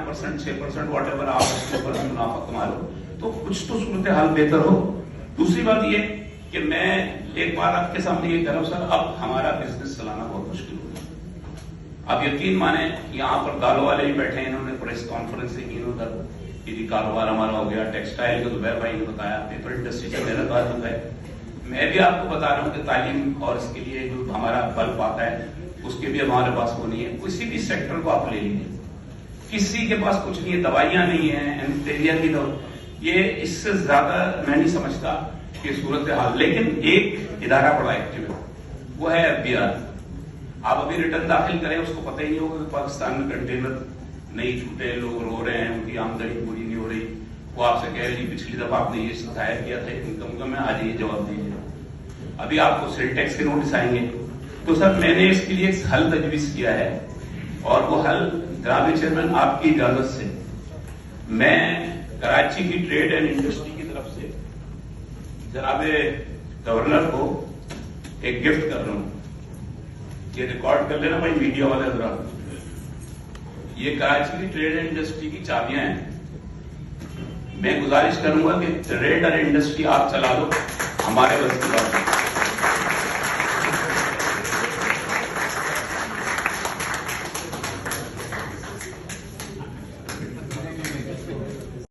5%, 6%, what ever आप उसके ऊपर मुनाफा कमा लो, तो कुछ तो सूरत हाल बेहतर हो। दूसरी बात ये कि मैं एक बार आपके सामने ये कह रहा हूं सर, अब हमारा बिजनेस चलाना बहुत मुश्किल हो गया। आप यकीन माने, यहाँ पर दालों वाले भी बैठे हैं, इन्होंने प्रेस कॉन्फ्रेंस की उधर कि कारोबार हमारा हो गया, टेक्सटाइल का जुबैर भाई ने बताया, पेपर इंडस्ट्री से मेरा ताल्लुक है। मैं भी आपको बता रहा हूँ कि तालीम और इसके लिए जो हमारा बल्ब आता है उसके भी हमारे पास वो नहीं है। किसी भी सेक्टर को आप ले लीजिए, किसी के पास कुछ नहीं है, दवाइयां नहीं है, एनेस्थेसिया की ये इससे ज्यादा मैं नहीं समझता कि सूरत हाल। लेकिन एक इदारा बड़ा एक्टिव है, वो है FBR। आप अभी रिटर्न दाखिल करें, उसको पता ही नहीं होगा कि पाकिस्तान में कंटेनर नहीं छूटे, लोग रो रहे हैं, उनकी आमदनी पूरी नहीं हो रही। वो आपसे कह रही पिछली दफा आपने ये जाहिर किया था इनकम का, मैं आज ये जवाब दीजिए। अभी आपको सेल टैक्स के नोटिस आएंगे। तो सर मैंने इसके लिए एक हल तजवीज किया है, और वो हल जनाब चेयरमैन आपकी इजाजत से मैं कराची की ट्रेड एंड इंडस्ट्री की तरफ से जनाब गवर्नर को एक गिफ्ट कर रहा हूं। ये रिकॉर्ड कर लेना भाई मीडिया वाले हजरात, ये कराची की ट्रेड एंड इंडस्ट्री की चाबियां हैं। मैं गुजारिश करूंगा कि ट्रेड और इंडस्ट्री आप चला लो, हमारे बस की बात है।